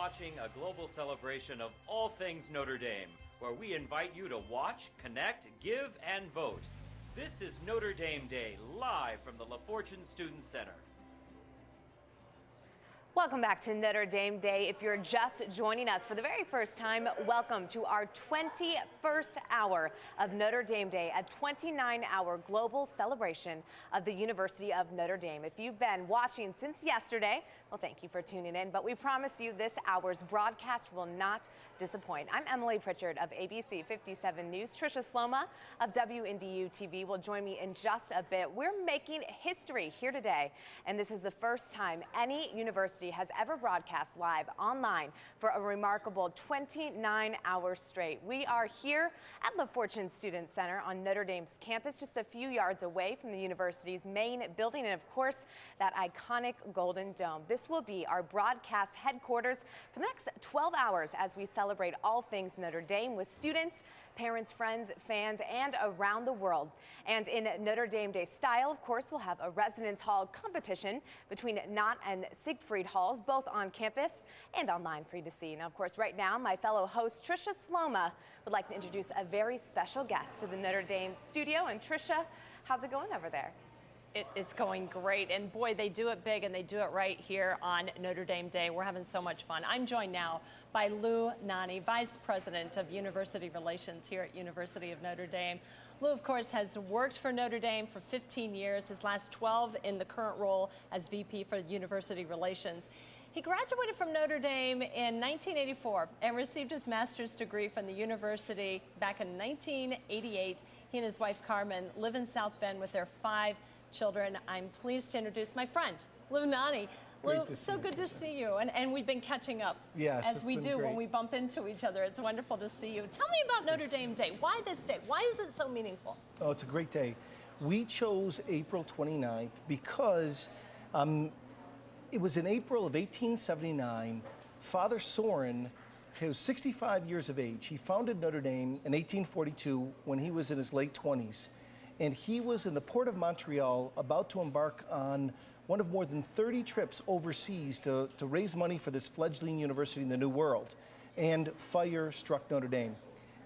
watching a global celebration of all things Notre Dame, where we invite you to watch, connect, give, and vote. This is Notre Dame Day, live from the La Fortune Student Center. Welcome back to Notre Dame Day. If you're just joining us for the very first time, welcome to our 21st hour of Notre Dame Day, a 29-hour global celebration of the University of Notre Dame. If you've been watching since yesterday, well, thank you for tuning in, but we promise you this hour's broadcast will not disappoint. I'm Emily Pritchard of ABC 57 News. Tricia Sloma of WNDU TV will join me in just a bit. We're making history here today, and this is the first time any university has ever broadcast live online for a remarkable 29 hours straight. We are here at La Fortune Student Center on Notre Dame's campus, just a few yards away from the university's main building and, of course, that iconic Golden Dome. This will be our broadcast headquarters for the next 12 hours as we celebrate all things Notre Dame with students, parents, friends, fans, and around the world. And in Notre Dame Day style, of course, we'll have a residence hall competition between Knott and Siegfried halls, both on campus and online for you to see. Now, of course, right now, my fellow host, Tricia Sloma, would like to introduce a very special guest to the Notre Dame studio. And Tricia, how's it going over there? It's going great, and boy, they do it big and they do it right here on Notre Dame Day. We're having so much fun. I'm joined now by Lou Nanni, Vice President of University Relations here at University of Notre Dame. Lou, of course, has worked for Notre Dame for 15 years, his last 12 in the current role as VP for University Relations. He graduated from Notre Dame in 1984 and received his master's degree from the university back in 1988. He and his wife, Carmen, live in South Bend with their 5 children. I'm pleased to introduce my friend, Lou Nanni. Lou, so good to see you. And we've been catching up, yes, as we do when we bump into each other. It's wonderful to see you. Tell me about Notre Dame Day. Why this day? Why is it so meaningful? Oh, it's a great day. We chose April 29th because it was in April of 1879. Father Sorin, who was 65 years of age, he founded Notre Dame in 1842 when he was in his late 20s. And he was in the port of Montreal about to embark on one of more than 30 trips overseas to raise money for this fledgling university in the New World. And fire struck Notre Dame.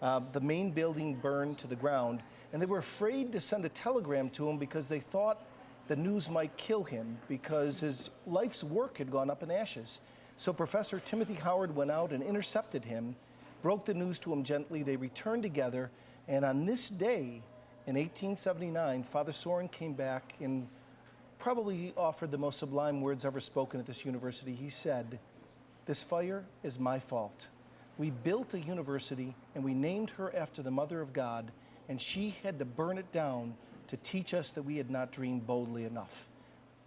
The main building burned to the ground, and they were afraid to send a telegram to him because they thought the news might kill him because his life's work had gone up in ashes. So Professor Timothy Howard went out and intercepted him, broke the news to him gently. They returned together, and on this day, in 1879, Father Sorin came back and probably offered the most sublime words ever spoken at this university. He said, "This fire is my fault. We built a university and we named her after the Mother of God, and she had to burn it down to teach us that we had not dreamed boldly enough."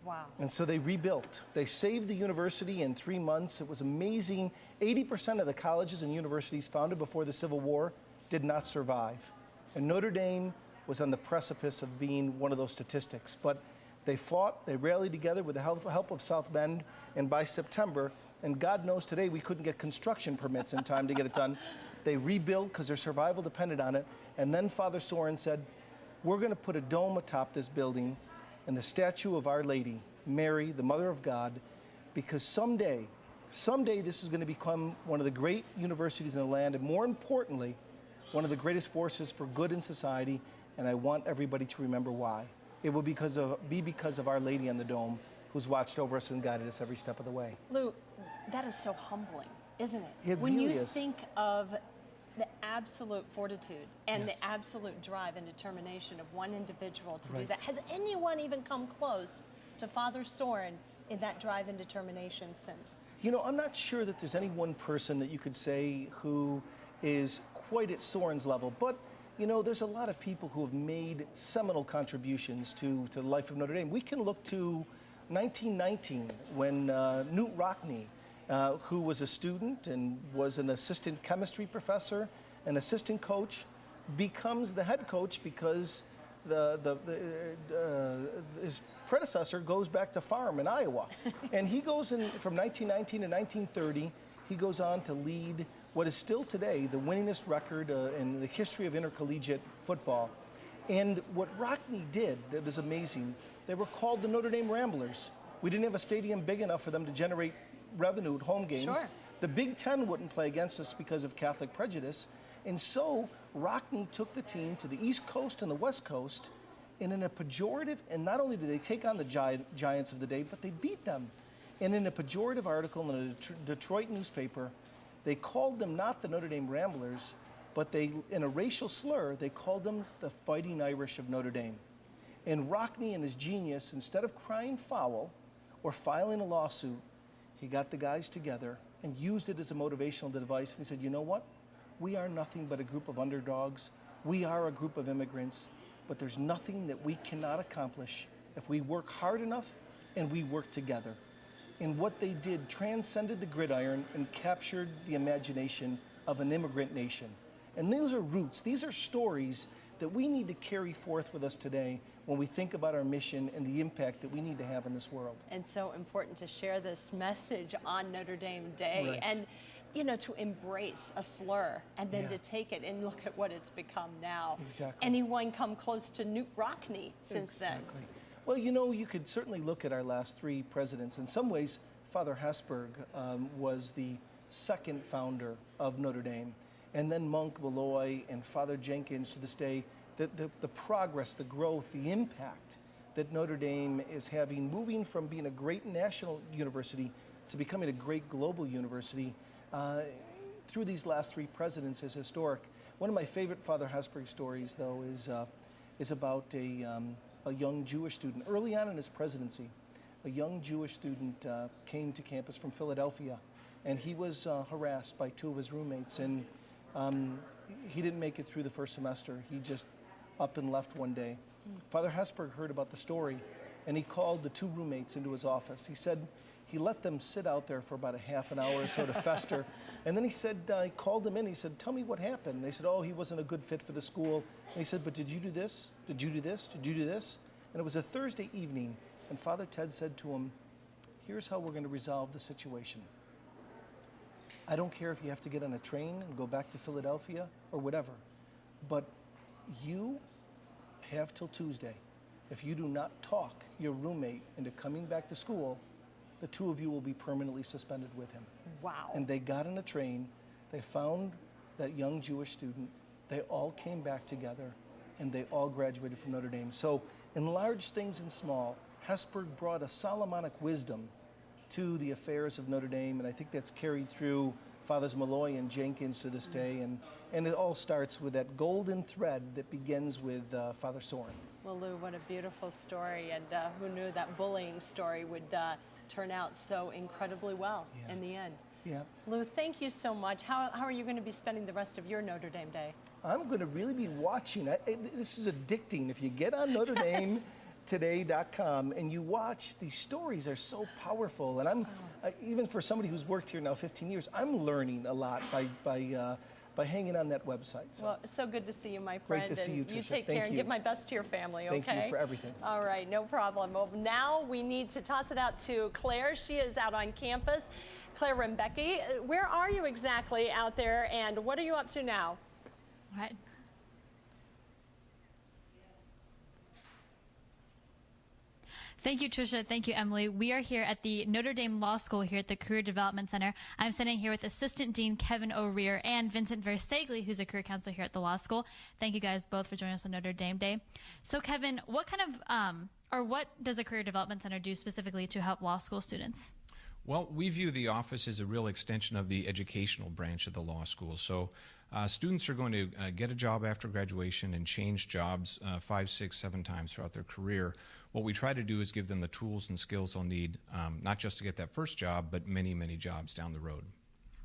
Wow. And so they rebuilt. They saved the university in 3 months. It was amazing. 80% of the colleges and universities founded before the Civil War did not survive. And Notre Dame was on the precipice of being one of those statistics. But they fought, they rallied together with the help of South Bend, and by September, and God knows today we couldn't get construction permits in time to get it done, they rebuilt because their survival depended on it. And then Father Sorin said, "We're going to put a dome atop this building and the statue of Our Lady, Mary, the Mother of God, because someday this is going to become one of the great universities in the land, and more importantly, one of the greatest forces for good in society. And I want everybody to remember why. It will be because of Our Lady on the dome, who's watched over us and guided us every step of the way." Lou, that is so humbling, isn't it? It when really you is. think of the absolute fortitude and Yes. the absolute drive and determination of one individual to do Right. that. Has anyone even come close to Father Sorin in that drive and determination since? You know, I'm not sure that there's any one person that you could say who is quite at Sorin's level, but you know, there's a lot of people who have made seminal contributions to the life of Notre Dame. We can look to 1919 when Newt Rockne, who was a student and was an assistant chemistry professor, an assistant coach, becomes the head coach because his predecessor goes back to farm in Iowa. And he goes in from 1919 to 1930, he goes on to lead what is still today the winningest record in the history of intercollegiate football. And what Rockne did that was amazing, they were called the Notre Dame Ramblers. We didn't have a stadium big enough for them to generate revenue at home games. Sure. The Big Ten wouldn't play against us because of Catholic prejudice. And so Rockne took the team to the East Coast and the West Coast, and in a pejorative, and not only did they take on the giants of the day, but they beat them. And in a pejorative article in a Detroit newspaper, they called them not the Notre Dame Ramblers, but in a racial slur, they called them the Fighting Irish of Notre Dame. And Rockne, in his genius, instead of crying foul or filing a lawsuit, he got the guys together and used it as a motivational device. And he said, you know what? We are nothing but a group of underdogs. We are a group of immigrants, but there's nothing that we cannot accomplish if we work hard enough and we work together. And what they did transcended the gridiron and captured the imagination of an immigrant nation. And those are roots. These are stories that we need to carry forth with us today when we think about our mission and the impact that we need to have in this world. And so important to share this message on Notre Dame Day. Right. And you know, to embrace a slur and then to take it and look at what it's become now. Exactly. Anyone come close to Newt Rockne since then? Well, you know, you could certainly look at our last three presidents. In some ways, Father Hesburgh was the second founder of Notre Dame. And then Monk, Malloy, and Father Jenkins to this day, the progress, the growth, the impact that Notre Dame is having, moving from being a great national university to becoming a great global university, through these last three presidents is historic. One of my favorite Father Hesburgh stories, though, is about a young Jewish student. Early on in his presidency, a young Jewish student came to campus from Philadelphia, and he was harassed by two of his roommates, and he didn't make it through the first semester. He just up and left one day. Father Hesburgh heard about the story, and he called the two roommates into his office. He said he let them sit out there for about a half an hour, sort of fester, and then he said, he called them in, he said, tell me what happened. And they said, oh, he wasn't a good fit for the school. And he said, but did you do this? Did you do this? Did you do this? And it was a Thursday evening, and Father Ted said to him, here's how we're going to resolve the situation. I don't care if you have to get on a train and go back to Philadelphia or whatever, but you have till Tuesday. If you do not talk your roommate into coming back to school, the two of you will be permanently suspended with him. Wow. And they got on a train, they found that young Jewish student, they all came back together, and they all graduated from Notre Dame. So in large things and small, Hesburgh brought a Solomonic wisdom to the affairs of Notre Dame, and I think that's carried through Fathers Malloy and Jenkins to this day, and it all starts with that golden thread that begins with Father Soren. Well, Lou, what a beautiful story, and who knew that bullying story would turn out so incredibly well in the end. Yeah. Lou, thank you so much. How are you going to be spending the rest of your Notre Dame Day? I'm going to really be watching. This is addicting. If you get on Notre Dame today.com and you watch, these stories are so powerful, and even for somebody who's worked here now 15 years, I'm learning a lot by hanging on that website. So. Well, it's so good to see you, my friend. Great to see you, Tricia. You take Thank care and you. give my best to your family, okay? Thank you for everything. All right, no problem. Well, now we need to toss it out to Claire. She is out on campus. Claire Rembecki, where are you exactly out there, and what are you up to now? All right. Thank you, Tricia. Thank you, Emily. We are here at the Notre Dame Law School here at the Career Development Center. I'm sitting here with Assistant Dean Kevin O'Rear and Vincent Versteegly, who's a career counselor here at the law school. Thank you guys both for joining us on Notre Dame Day. So, Kevin, what kind of, or what does the Career Development Center do specifically to help law school students? Well, we view the office as a real extension of the educational branch of the law school. So students are going to get a job after graduation and change jobs 5, 6, 7 times throughout their career. What we try to do is give them the tools and skills they'll need, not just to get that first job, but many, many jobs down the road.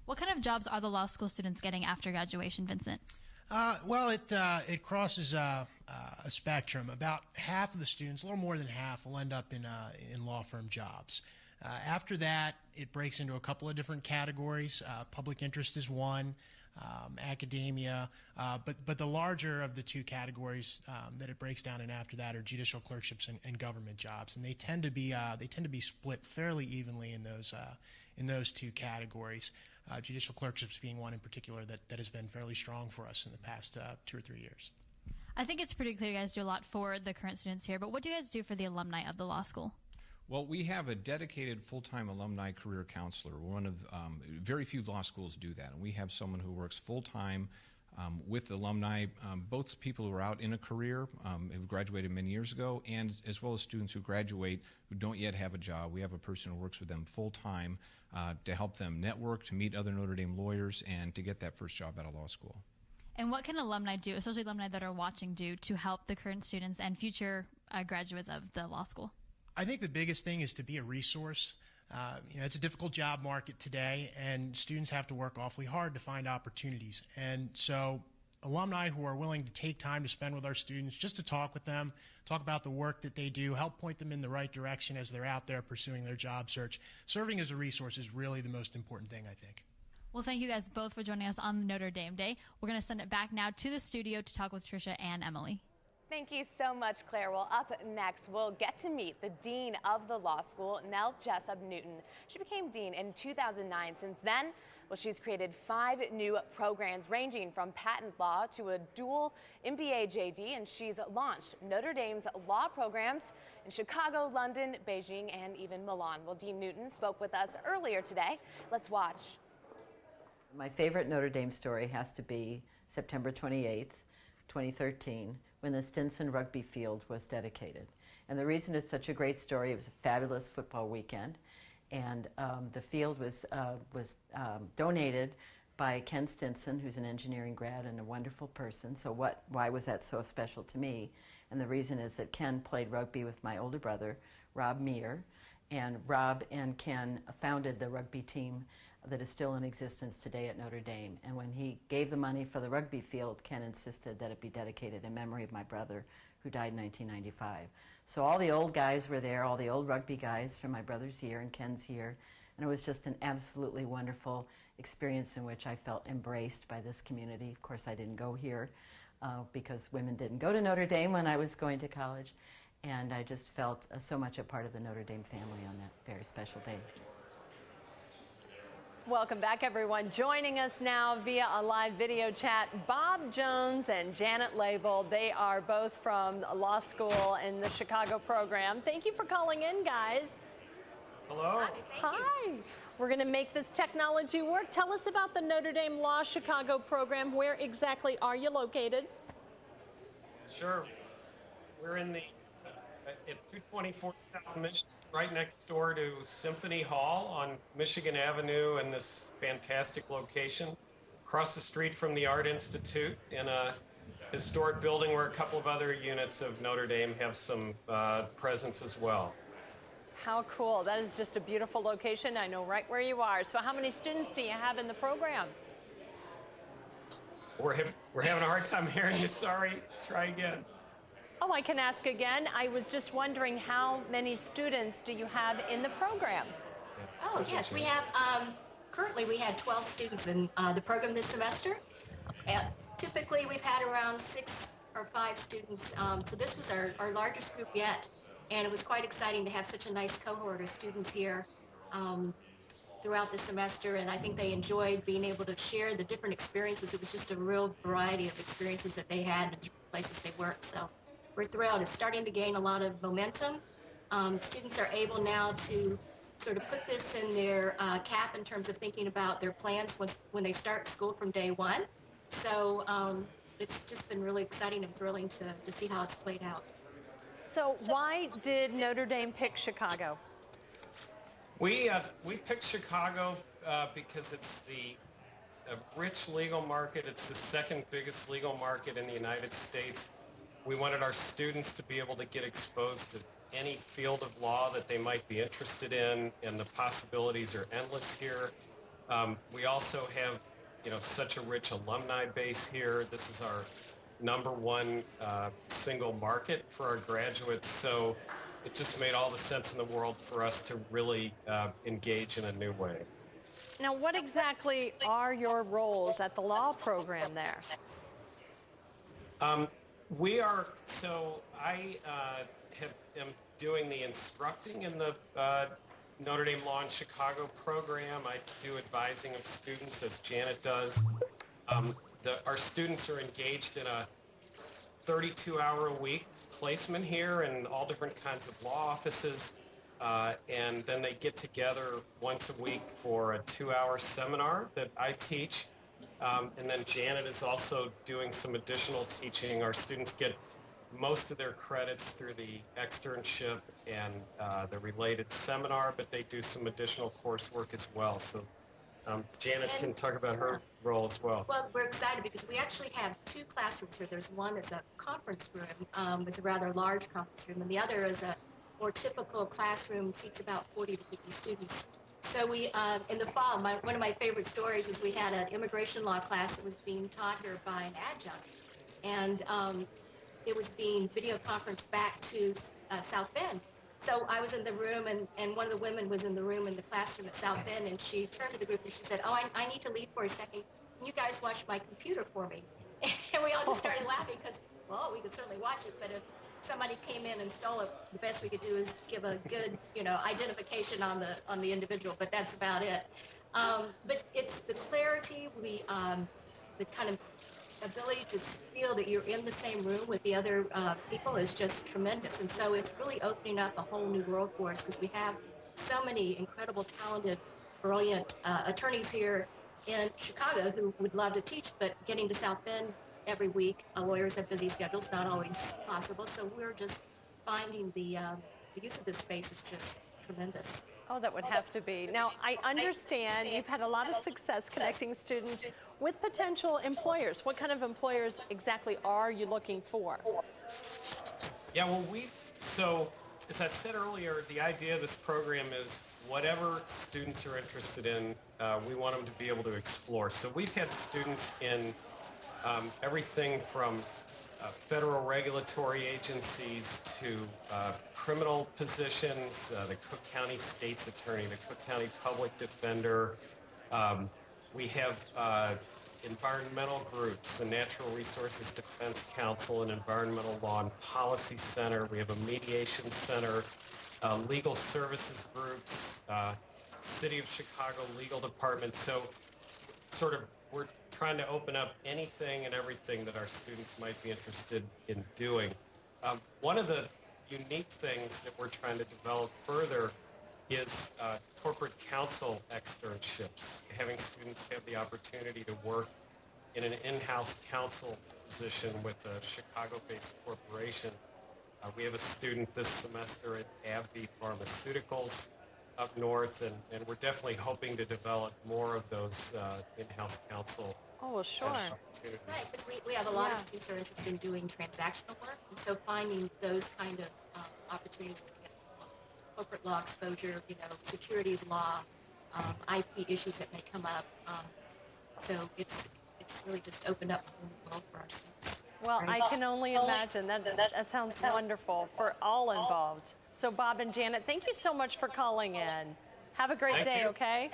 What kind of jobs are the law school students getting after graduation, Vincent? Well, it crosses a spectrum. About half of the students, a little more than half, will end up in law firm jobs. After that, it breaks into a couple of different categories. Public interest is one, academia, but the larger of the two categories that it breaks down in after that are judicial clerkships and government jobs, and they tend to be split fairly evenly in those two categories. Judicial clerkships being one in particular that has been fairly strong for us in the past 2 or 3 years. I think it's pretty clear you guys do a lot for the current students here, but what do you guys do for the alumni of the law school? Well, we have a dedicated full-time alumni career counselor. One of very few law schools do that, and we have someone who works full-time with alumni, both people who are out in a career, have graduated many years ago, and as well as students who graduate who don't yet have a job. We have a person who works with them full-time to help them network, to meet other Notre Dame lawyers, and to get that first job out of law school. And what can alumni do, especially alumni that are watching, do to help the current students and future graduates of the law school? I think the biggest thing is to be a resource. It's a difficult job market today, and students have to work awfully hard to find opportunities. And so alumni who are willing to take time to spend with our students, just to talk with them, talk about the work that they do, help point them in the right direction as they're out there pursuing their job search. Serving as a resource is really the most important thing, I think. Well, thank you guys both for joining us on Notre Dame Day. We're going to send it back now to the studio to talk with Tricia and Emily. Thank you so much, Claire. Well, up next, we'll get to meet the dean of the law school, Nell Jessup Newton. She became dean in 2009. Since then, well, she's created 5 new programs ranging from patent law to a dual MBA JD, and she's launched Notre Dame's law programs in Chicago, London, Beijing, and even Milan. Well, Dean Newton spoke with us earlier today. Let's watch. My favorite Notre Dame story has to be September 28th, 2013, when the Stinson rugby field was dedicated. And the reason it's such a great story, it was a fabulous football weekend, and the field was donated by Ken Stinson, who's an engineering grad and a wonderful person. So why was that so special to me? And the reason is that Ken played rugby with my older brother, Rob Meir, and Rob and Ken founded the rugby team that is still in existence today at Notre Dame. And when he gave the money for the rugby field, Ken insisted that it be dedicated in memory of my brother, who died in 1995. So all the old guys were there, all the old rugby guys from my brother's year and Ken's year, and it was just an absolutely wonderful experience in which I felt embraced by this community. Of course, I didn't go here because women didn't go to Notre Dame when I was going to college, and I just felt so much a part of the Notre Dame family on that very special day. Welcome back, everyone. Joining us now via a live video chat, Bob Jones and Janet Label. They are both from law school in the Chicago program. Thank you for calling in, guys. Hello. Hi. We're going to make this technology work. Tell us about the Notre Dame Law Chicago program. Where exactly are you located? Sure. We're in the at 224 South Michigan, right next door to Symphony Hall on Michigan Avenue, in this fantastic location, across the street from the Art Institute, in a historic building where a couple of other units of Notre Dame have some presence as well. How cool. That is just a beautiful location. I know right where you are. So how many students do you have in the program? We're having a hard time hearing you. Sorry. Try again. Oh, I can ask again. I was just wondering, how many students do you have in the program? Oh, yes, we have, currently we had 12 students in the program this semester. Typically, we've had around 6 or 5 students, so this was our largest group yet, and it was quite exciting to have such a nice cohort of students here throughout the semester, and I think they enjoyed being able to share the different experiences. It was just a real variety of experiences that they had in the different places they worked, so we're thrilled. It's starting to gain a lot of momentum. Students are able now to sort of put this in their cap in terms of thinking about their plans when they start school from day one. So it's just been really exciting and thrilling to see how it's played out. So why did Notre Dame pick Chicago? We picked Chicago because it's a rich legal market. It's the second biggest legal market in the United States. We wanted our students to be able to get exposed to any field of law that they might be interested in, and the possibilities are endless here. We also have, such a rich alumni base here. This is our #1 single market for our graduates, so it just made all the sense in the world for us to really engage in a new way. Now, what exactly are your roles at the law program there? I am doing the instructing in the Notre Dame Law in Chicago program. I do advising of students, as Janet does. Our students are engaged in a 32-hour-a-week placement here in all different kinds of law offices. and then they get together once a week for a 2-hour seminar that I teach. And then Janet is also doing some additional teaching. Our students get most of their credits through the externship and the related seminar, but they do some additional coursework as well. So Janet can talk about her role as well. Well, we're excited because we actually have 2 classrooms here. There's one that's a conference room. It's a rather large conference room, and the other is a more typical classroom, seats about 40 to 50 students. So we, in the fall, one of my favorite stories is we had an immigration law class that was being taught here by an adjunct, and it was being video conferenced back to South Bend. So I was in the room, and one of the women was in the room in the classroom at South Bend, and she turned to the group and she said, "Oh, I need to leave for a second. Can you guys watch my computer for me?" And we all just started laughing because, well, we could certainly watch it, but if somebody came in and stole it, the best we could do is give a good, identification on the individual, but that's about it. But it's the clarity, the kind of ability to feel that you're in the same room with the other people is just tremendous. And so it's really opening up a whole new world for us because we have so many incredible, talented, brilliant attorneys here in Chicago who would love to teach, but getting to South Bend every week, lawyers have busy schedules, not always possible. So we're just finding the use of this space is just tremendous. Oh, that would have to be. Now, I understand you've had a lot of success connecting students with potential employers. What kind of employers exactly are you looking for? Yeah, well, so as I said earlier, the idea of this program is whatever students are interested in, we want them to be able to explore. So we've had students in everything from federal regulatory agencies to criminal positions, the Cook County State's Attorney, the Cook County Public Defender. We have environmental groups, the Natural Resources Defense Council, and Environmental Law and Policy Center. We have a mediation center, legal services groups, City of Chicago Legal Department. So sort of we're trying to open up anything and everything that our students might be interested in doing. One of the unique things that we're trying to develop further is corporate counsel externships, having students have the opportunity to work in an in-house counsel position with a Chicago-based corporation. We have a student this semester at AbbVie Pharmaceuticals up north, and we're definitely hoping to develop more of those in-house counsel sure. opportunities. Right, because we have a lot of students who are interested in doing transactional work, and so finding those kind of opportunities where you get corporate law exposure, securities law, IP issues that may come up. So it's really just opened up a whole world for our students. Well, I can only imagine. That sounds wonderful for all involved. So Bob and Janet, thank you so much for calling in. Have a great day, okay?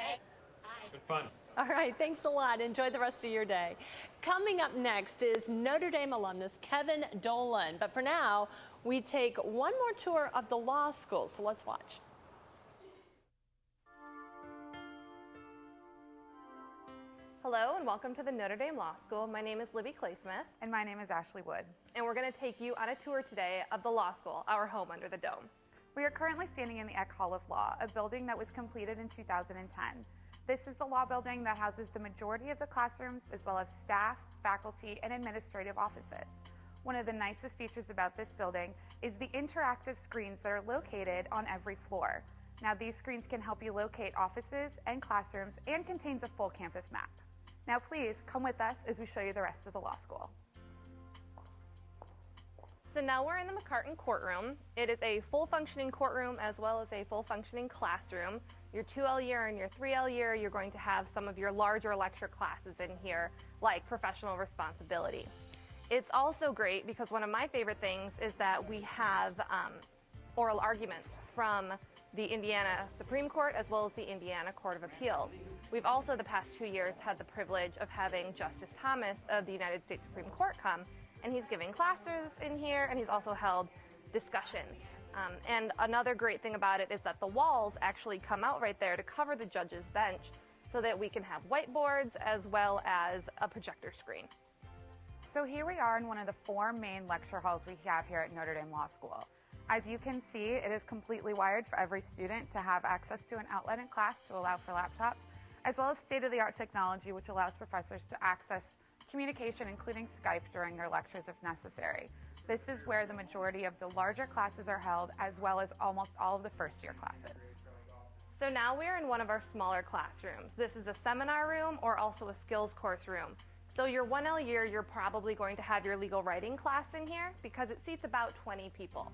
It's been fun. All right, thanks a lot. Enjoy the rest of your day. Coming up next is Notre Dame alumnus Kevin Dolan. But for now, we take one more tour of the law school, so let's watch. Hello and welcome to the Notre Dame Law School. My name is Libby Claysmith. And my name is Ashley Wood. And we're going to take you on a tour today of the law school, our home under the dome. We are currently standing in the Eck Hall of Law, a building that was completed in 2010. This is the law building that houses the majority of the classrooms, as well as staff, faculty, and administrative offices. One of the nicest features about this building is the interactive screens that are located on every floor. Now, these screens can help you locate offices and classrooms and contains a full campus map. Now, please come with us as we show you the rest of the law school. So now we're in the McCartan courtroom. It is a full functioning courtroom as well as a full functioning classroom. Your 2L year and your 3L year, you're going to have some of your larger lecture classes in here, like professional responsibility. It's also great because one of my favorite things is that we have oral arguments from the Indiana Supreme Court as well as the Indiana Court of Appeals. We've also, the past 2 years, had the privilege of having Justice Thomas of the United States Supreme Court come, and he's giving classes in here, and he's also held discussions. And another great thing about it is that the walls actually come out right there to cover the judge's bench so that we can have whiteboards as well as a projector screen. So here we are in one of the 4 main lecture halls we have here at Notre Dame Law School. As you can see, it is completely wired for every student to have access to an outlet in class to allow for laptops, as well as state-of-the-art technology which allows professors to access communication, including Skype, during their lectures if necessary. This is where the majority of the larger classes are held, as well as almost all of the first-year classes. So now we're in one of our smaller classrooms. This is a seminar room or also a skills course room. So your 1L year, you're probably going to have your legal writing class in here because it seats about 20 people.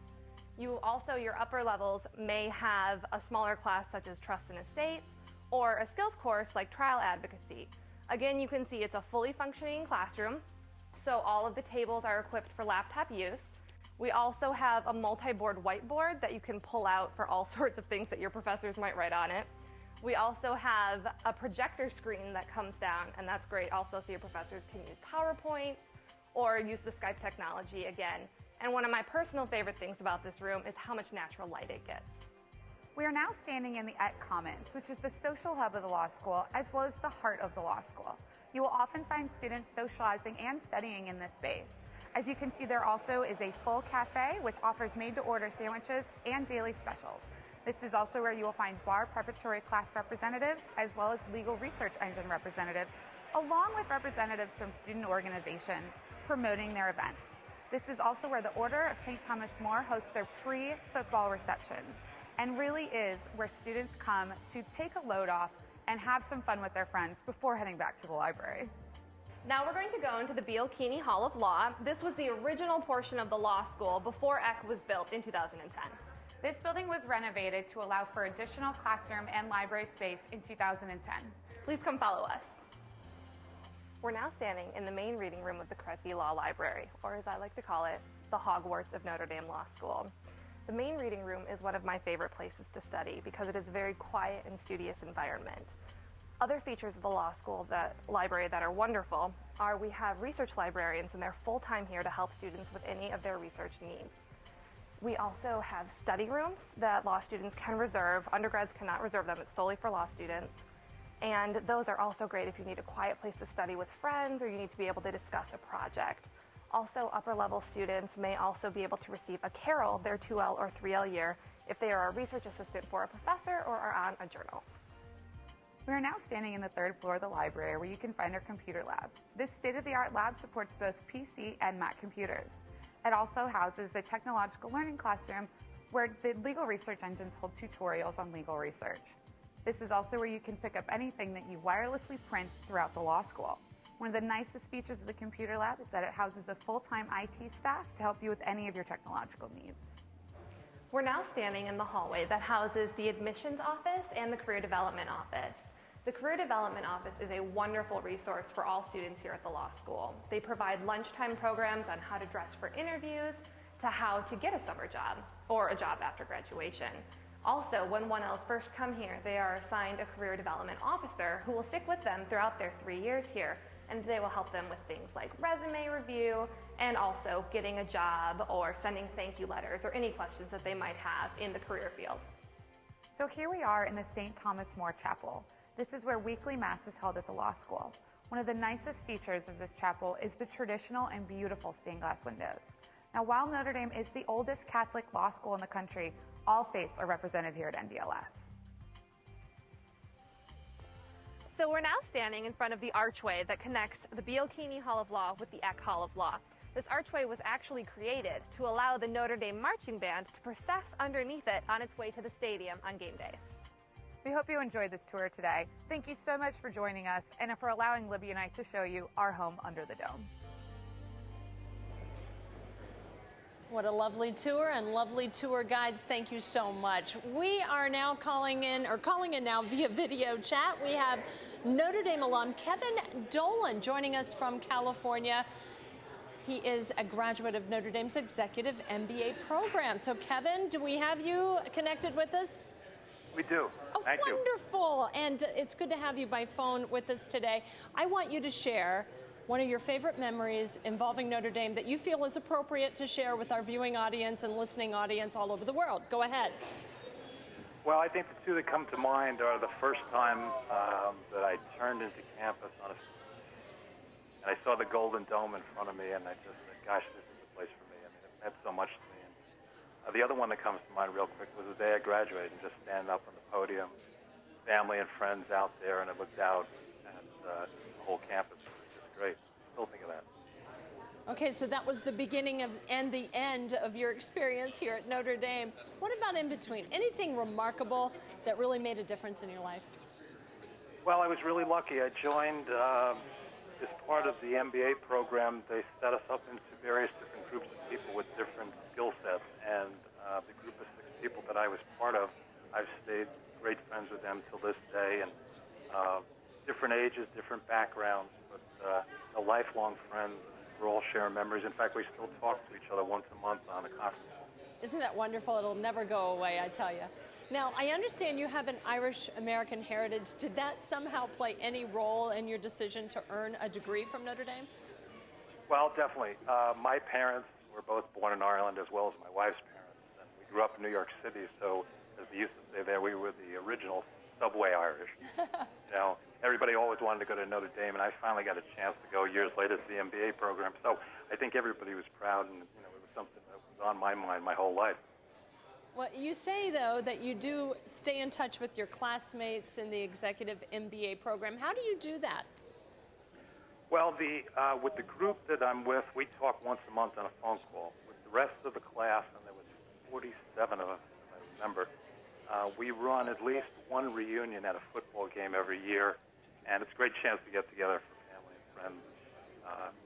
You also, your upper levels may have a smaller class such as trust and estates or a skills course like trial advocacy. Again, you can see it's a fully functioning classroom. So all of the tables are equipped for laptop use. We also have a multi-board whiteboard that you can pull out for all sorts of things that your professors might write on it. We also have a projector screen that comes down, and that's great also so your professors can use PowerPoint or use the Skype technology again. And one of my personal favorite things about this room is how much natural light it gets. We are now standing in the Commons, which is the social hub of the law school, as well as the heart of the law school. You will often find students socializing and studying in this space. As you can see, there also is a full cafe, which offers made-to-order sandwiches and daily specials. This is also where you will find bar preparatory class representatives, as well as legal research engine representatives, along with representatives from student organizations promoting their events. This is also where the Order of St. Thomas More hosts their pre-football receptions, and really is where students come to take a load off and have some fun with their friends before heading back to the library. Now we're going to go into the Bielchini Hall of Law. This was the original portion of the law school before ECK was built in 2010. This building was renovated to allow for additional classroom and library space in 2010. Please come follow us. We're now standing in the main reading room of the Kresge Law Library, or as I like to call it, the Hogwarts of Notre Dame Law School. The main reading room is one of my favorite places to study because it is a very quiet and studious environment. Other features of the law school library that are wonderful are we have research librarians, and they're full-time here to help students with any of their research needs. We also have study rooms that law students can reserve. Undergrads cannot reserve them. It's solely for law students. And those are also great if you need a quiet place to study with friends or you need to be able to discuss a project. Also, upper-level students may also be able to receive a Carol their 2L or 3L year if they are a research assistant for a professor or are on a journal. We are now standing in the third floor of the library where you can find our computer lab. This state-of-the-art lab supports both PC and Mac computers. It also houses a technological learning classroom where the legal research engines hold tutorials on legal research. This is also where you can pick up anything that you wirelessly print throughout the law school. One of the nicest features of the computer lab is that it houses a full-time IT staff to help you with any of your technological needs. We're now standing in the hallway that houses the admissions office and the career development office. The Career Development Office is a wonderful resource for all students here at the law school. They provide lunchtime programs on how to dress for interviews, to how to get a summer job or a job after graduation. Also, when 1Ls first come here, they are assigned a career development officer who will stick with them throughout their 3 years here, and they will help them with things like resume review and also getting a job or sending thank you letters or any questions that they might have in the career field. So here we are in the St. Thomas More Chapel. This is where weekly Mass is held at the law school. One of the nicest features of this chapel is the traditional and beautiful stained glass windows. Now, while Notre Dame is the oldest Catholic law school in the country, all faiths are represented here at NDLS. So we're now standing in front of the archway that connects the Bielchini Hall of Law with the ECK Hall of Law. This archway was actually created to allow the Notre Dame marching band to process underneath it on its way to the stadium on game days. We hope you enjoyed this tour today. Thank you so much for joining us and for allowing Libby and I to show you our home under the dome. What a lovely tour and lovely tour guides. Thank you so much. We are now calling in now via video chat. We have Notre Dame alum Kevin Dolan joining us from California. He is a graduate of Notre Dame's Executive MBA program. So Kevin, do we have you connected with us? We do. Thank you. Wonderful. And it's good to have you by phone with us today. I want you to share one of your favorite memories involving Notre Dame that you feel is appropriate to share with our viewing audience and listening audience all over the world. Go ahead. Well, I think the two that come to mind are the first time that I turned into campus and I saw the Golden Dome in front of me, and I just said, gosh, this is the place for me. I mean, it meant so much to me. And The other one that comes to mind real quick was the day I graduated and just standing up on the podium, family and friends out there, and I looked out at the whole campus. It was just great. Still think of that. Okay, so that was the beginning of and the end of your experience here at Notre Dame. What about in between? Anything remarkable that really made a difference in your life? Well, I was really lucky. I joined as part of the MBA program. They set us up into various different groups of people with different skill sets, and the group of 6 people that I was part of, I've stayed great friends with them till this day, and different ages, different backgrounds, but lifelong friends. We're all sharing memories. In fact, we still talk to each other once a month on a conference call. Isn't that wonderful? It'll never go away, I tell you. Now, I understand you have an Irish-American heritage. Did that somehow play any role in your decision to earn a degree from Notre Dame? Well, definitely. My parents were both born in Ireland, as well as my wife's parents. And we grew up in New York City, so as they used to say there, we were the original subway Irish. You know, everybody always wanted to go to Notre Dame, and I finally got a chance to go years later to the MBA program. So I think everybody was proud, and it was something that was on my mind my whole life. Well, you say, though, that you do stay in touch with your classmates in the executive MBA program. How do you do that? Well, with the group that I'm with, we talk once a month on a phone call. With the rest of the class, and there was 47 of us, if I remember, we run at least one reunion at a football game every year, and it's a great chance to get together for family and friends,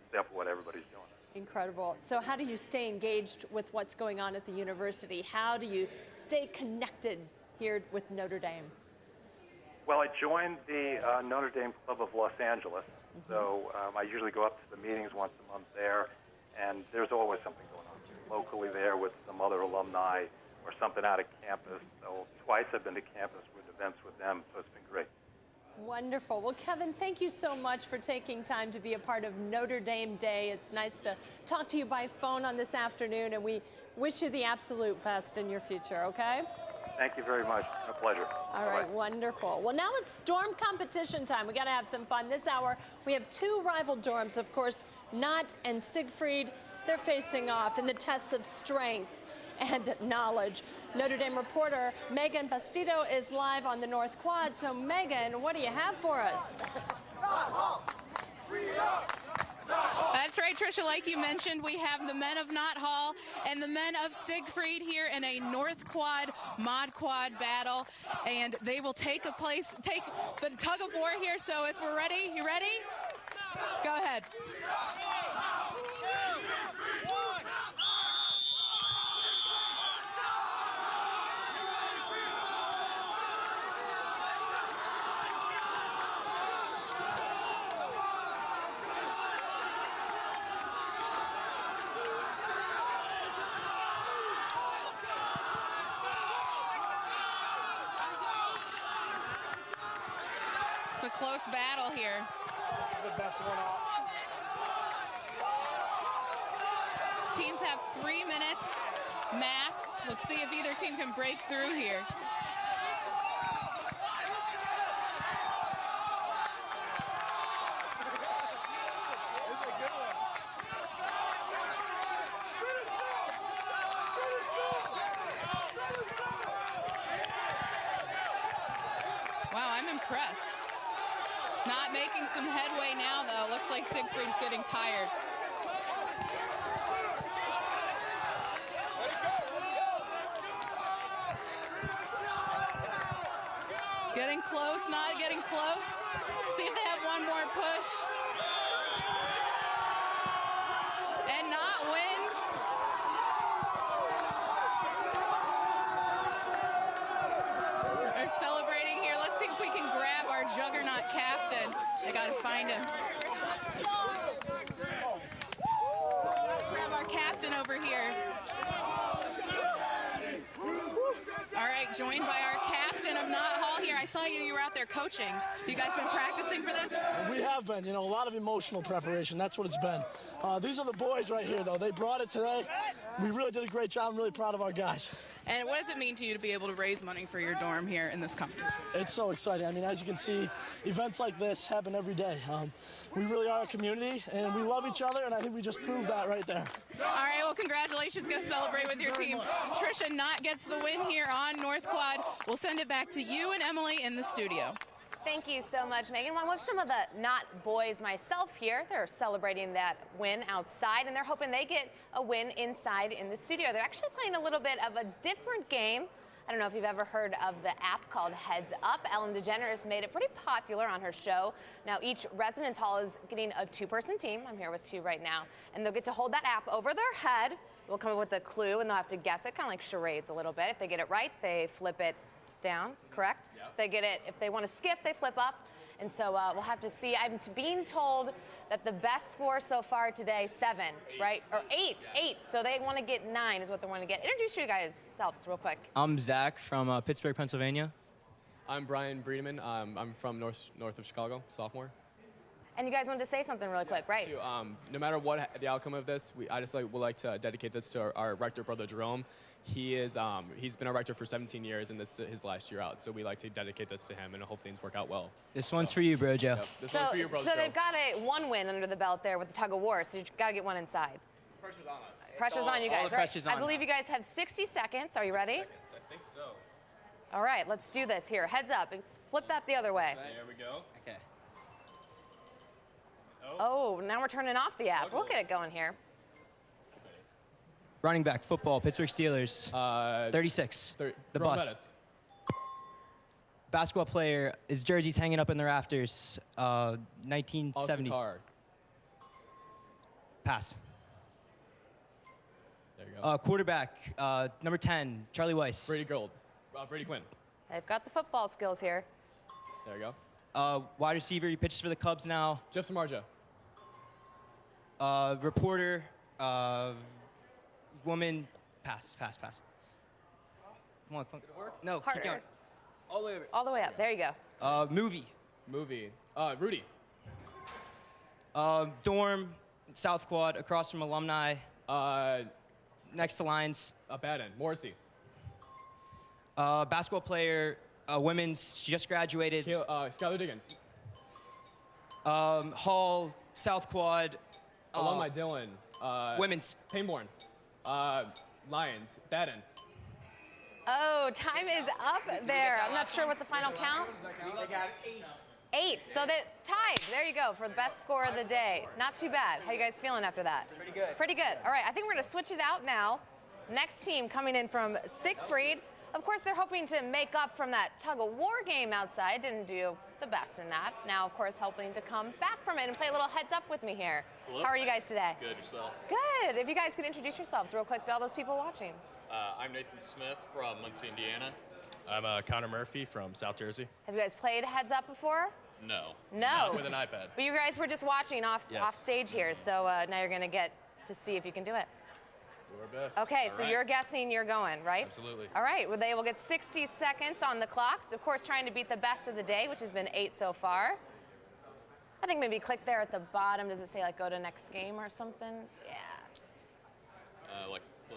stay up with what everybody's doing. Incredible. So how do you stay engaged with what's going on at the university? How do you stay connected here with Notre Dame? Well, I joined the Notre Dame Club of Los Angeles, so I usually go up to the meetings once a month there, and there's always something going on locally there with some other alumni or something out of campus. So twice I've been to campus with events with them, so it's been great. Wonderful. Well, Kevin, thank you so much for taking time to be a part of Notre Dame Day. It's nice to talk to you by phone on this afternoon, and we wish you the absolute best in your future, okay? Thank you very much. A pleasure. All right, wonderful. Well, now it's dorm competition time. We got to have some fun. This hour, we have 2 rival dorms, of course, Nott and Siegfried. They're facing off in the tests of strength and knowledge. Notre Dame reporter Megan Bastido is live on the North Quad. So, Megan, what do you have for us? That's right, Tricia. Like you mentioned, we have the men of Nott Hall and the men of Siegfried here in a North Quad, Mod Quad battle. And they will take the tug of war here. So if we're ready, you ready? Go ahead. It's a close battle here. This is the best one off. Teams have 3 minutes max. Let's see if either team can break through here. Wow, I'm impressed. Not making some headway now, though. Looks like Siegfried's getting tired. Getting close, not getting close. See if they have one more push. And Nott wins. They're celebrating here. Let's see if we can grab our juggernaut captain. I gotta find him. Grab our captain over here. All right, joined by our captain of Nott Hall here. I saw you were out there coaching. You guys been practicing for this? We have been, a lot of emotional preparation. That's what it's been. These are the boys right here, though. They brought it today. We really did a great job. I'm really proud of our guys. And what does it mean to you to be able to raise money for your dorm here in this competition? It's so exciting. I mean, as you can see, events like this happen every day. We really are a community, and we love each other, and I think we just proved that right there. All right, well, congratulations. Go celebrate with your team. Trisha Knott gets the win here on North Quad. We'll send it back to you and Emily in the studio. Thank you so much, Megan. Well, I'm with some of the Knott boys myself here. They're celebrating that win outside, and they're hoping they get a win inside in the studio. They're actually playing a little bit of a different game. I don't know if you've ever heard of the app called Heads Up. Ellen DeGeneres made it pretty popular on her show. Now, each residence hall is getting a two-person team. I'm here with two right now. And they'll get to hold that app over their head. We'll come up with a clue, and they'll have to guess it, kind of like charades a little bit. If they get it right, they flip it down, correct? Yep. If they get it, if they want to skip, they flip up. And so we'll have to see. I'm being told that the best score so far today, 7, right? Or 8, yeah. 8. So they want to get 9 is what they want to get. Introduce you guys selves real quick. I'm Zach from Pittsburgh, Pennsylvania. I'm Brian Breedeman. I'm from north of Chicago, sophomore. And you guys wanted to say something really quick, right? No matter what the outcome of this, I just would like to dedicate this to our rector, Brother Jerome. He's been our rector for 17 years, and this is his last year out. So we like to dedicate this to him, and hope things work out well. This one's for you, bro, Joe. Yep, this one's for you, Brother So Joe. they've got one win under the belt there with the tug of war, so you've got to get one inside. Pressure's on us. Pressure's on you guys. All the pressure's right. on I believe you guys have 60 seconds. Are you ready? I think so. All right, let's do this here. Heads up. Flip that the other way. There we go. Okay. Oh, now we're turning off the app. We'll get it going here. Running back, football, Pittsburgh Steelers. 36. The bus. Bettis. Basketball player, his jersey's hanging up in the rafters. 1970s. Carr. Pass. There you go. Quarterback, number 10, Charlie Weiss. Brady Gold. Brady Quinn. They've got the football skills here. There you go. Wide receiver, he pitches for the Cubs now. Jeff Samardzija. Reporter, woman, pass. Come on. No, Partner. keep going. All the way over. All the way up. There you go. Movie. Rudy. Dorm, South Quad, across from alumni. Next to lines. Bad end. Morrissey. Basketball player, women's, she just graduated. Skylar Diggins. Hall, South Quad. Alumni Dylan. Women's. Payneborn. Lions. Bad end. Oh, time is up there. I'm not sure what the final count. They got 8. 8. So they tied. There you go for the best score of the day. Not too bad. How you guys feeling after that? Pretty good. Pretty good. All right, I think we're going to switch it out now. Next team coming in from Siegfried. Of course, they're hoping to make up from that tug-of-war game outside. Didn't do the best in that. Now, of course, hoping to come back from it and play a little heads up with me here. Hello. How are you guys today? Good, yourself? Good. If you guys could introduce yourselves real quick to all those people watching. I'm Nathan Smith from Muncie, Indiana. I'm Connor Murphy from South Jersey. Have you guys played heads up before? No. No. Not with an iPad. But you guys were just watching off stage here, so now you're going to get to see if you can do it. Do our best. Okay, All so right. you're guessing you're going, right? Absolutely. All right, well, they will get 60 seconds on the clock. Of course, trying to beat the best of the day, which has been 8 so far. I think maybe click there at the bottom. Does it say, like, go to next game or something? Yeah.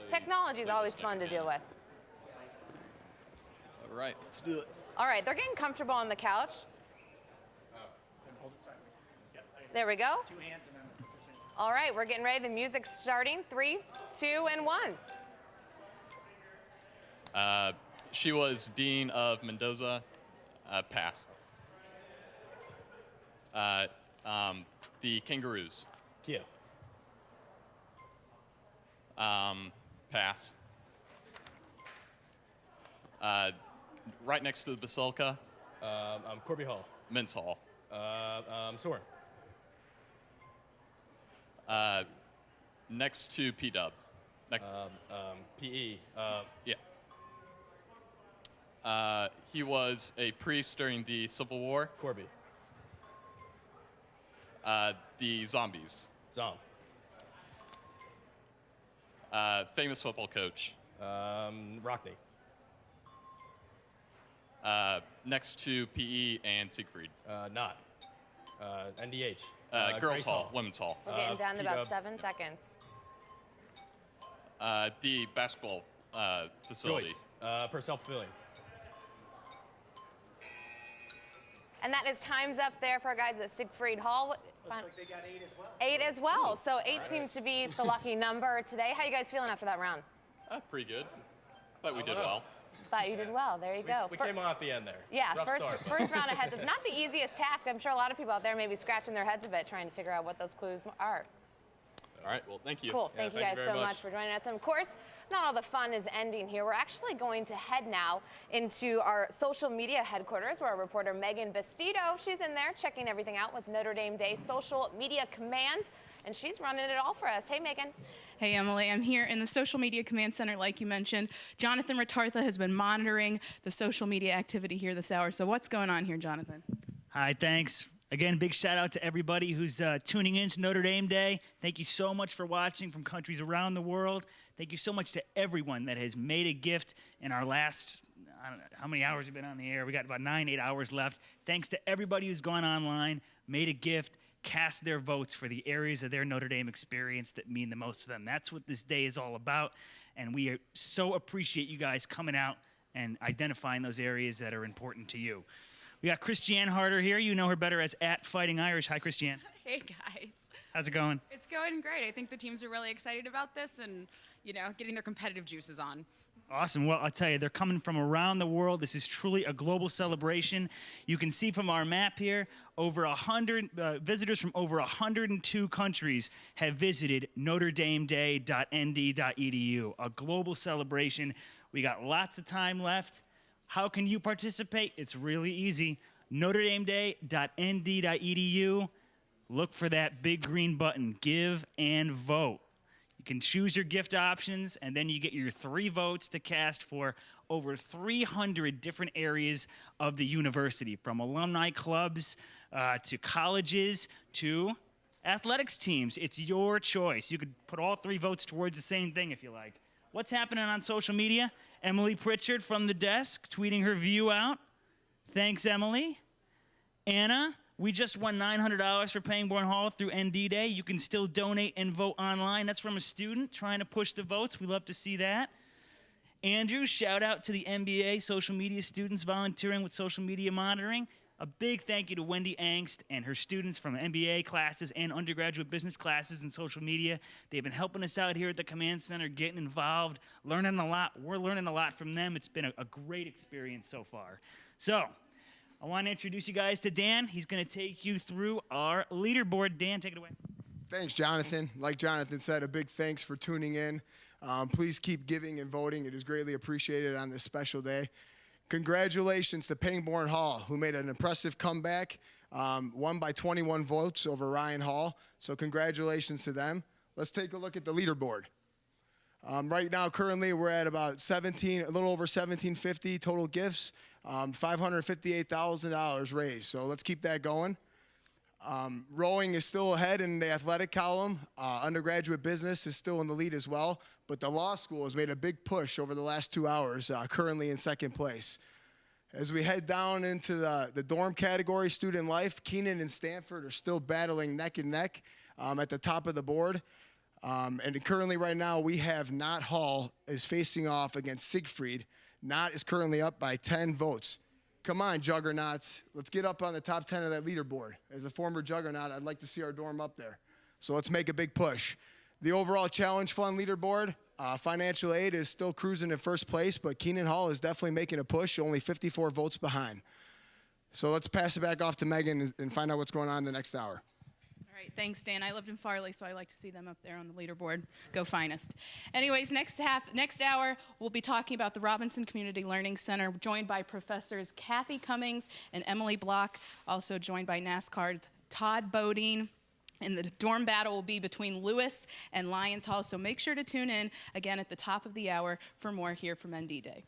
Technology is always fun to deal with. All right, let's do it. All right, they're getting comfortable on the couch. There we go. All right, we're getting ready. The music's starting. 3, 2, and 1. She was Dean of Mendoza. Pass. The Kangaroos. Kia. Pass. Right next to the Basilica. Corby Hall. Mintz Hall. Soren. Next to P-Dub. PE. Yeah. He was a priest during the Civil War. Corby. The Zombies. Zom. Famous football coach. Rockney. Next to PE and Siegfried. Not. NDH. Girls Hall. Women's Hall. We're getting down to about 7 seconds. The basketball facility. Purcell Pavilion. And that is time's up there for our guys at Siegfried Hall. Looks like they got 8 as well. 8 as well. So 8 seems to be the lucky number today. How you guys feeling after that round? Pretty good. Thought we did well. Thought you did well. There you go. We came on at the end there. Yeah, Rough start, but- first round of heads up. Not the easiest task. I'm sure a lot of people out there may be scratching their heads a bit trying to figure out what those clues are. All right, well, thank you. Cool. Thank you guys very so much for joining us. And of course, not all the fun is ending here. We're actually going to head now into our social media headquarters where our reporter Megan Bastido, she's in there checking everything out with Notre Dame Day Social Media Command, and she's running it all for us. Hey, Megan. Hey, Emily. I'm here in the Social Media Command Center, like you mentioned. Jonathan Ratartha has been monitoring the social media activity here this hour. So what's going on here, Jonathan? Hi, thanks. Again, big shout out to everybody who's tuning in to Notre Dame Day. Thank you so much for watching from countries around the world. Thank you so much to everyone that has made a gift in our last, I don't know, how many hours have been on the air? We got about 8 hours left. Thanks to everybody who's gone online, made a gift, cast their votes for the areas of their Notre Dame experience that mean the most to them. That's what this day is all about, and we so appreciate you guys coming out and identifying those areas that are important to you. We got Christiane Harder here. You know her better as @FightingIrish. Hi, Christiane. Hey, guys. How's it going? It's going great. I think the teams are really excited about this and, you know, getting their competitive juices on. Awesome. Well, I'll tell you, they're coming from around the world. This is truly a global celebration. You can see from our map here, over 100 visitors from over 102 countries have visited NotreDameDay.nd.edu, a global celebration. We got lots of time left. How can you participate? It's really easy. NotreDameDay.nd.edu. Look for that big green button, Give and Vote. You can choose your gift options, and then you get your 3 votes to cast for over 300 different areas of the university, from alumni clubs to colleges to athletics teams. It's your choice. You could put all 3 votes towards the same thing if you like. What's happening on social media? Emily Pritchard from the desk tweeting her view out. Thanks, Emily. Anna, we just won $900 for Pangborn Hall through ND Day. You can still donate and vote online. That's from a student trying to push the votes. We love to see that. Andrew, shout out to the MBA social media students volunteering with social media monitoring. A big thank you to Wendy Angst and her students from MBA classes and undergraduate business classes in social media. They've been helping us out here at the Command Center, getting involved, learning a lot. We're learning a lot from them. It's been a great experience so far. So, I want to introduce you guys to Dan. He's going to take you through our leaderboard. Dan, take it away. Thanks, Jonathan. Like Jonathan said, a big thanks for tuning in. Please keep giving and voting. It is greatly appreciated on this special day. Congratulations to Pangborn Hall, who made an impressive comeback, won by 21 votes over Ryan Hall. So congratulations to them. Let's take a look at the leaderboard. Right now, currently, we're at about a little over $1,750 total gifts, $558,000 raised. So let's keep that going. Rowing is still ahead in the athletic column. Undergraduate business is still in the lead as well. But the law school has made a big push over the last 2 hours, currently in second place. As we head down into the dorm category, student life, Keenan and Stanford are still battling neck and neck at the top of the board. And currently right now we have Knott Hall is facing off against Siegfried. Knott is currently up by 10 votes. Come on, juggernauts. Let's get up on the top 10 of that leaderboard. As a former juggernaut, I'd like to see our dorm up there. So let's make a big push. The overall Challenge Fund leaderboard, financial aid is still cruising in first place, but Keenan Hall is definitely making a push, only 54 votes behind. So let's pass it back off to Megan and find out what's going on in the next hour. All right, thanks, Dan. I lived in Farley, so I like to see them up there on the leaderboard. Go Finest. Anyways, next hour, we'll be talking about the Robinson Community Learning Center, joined by Professors Kathy Cummings and Emily Block, also joined by NASCAR's Todd Bodine. And the dorm battle will be between Lewis and Lyons Hall, so make sure to tune in again at the top of the hour for more here from ND Day.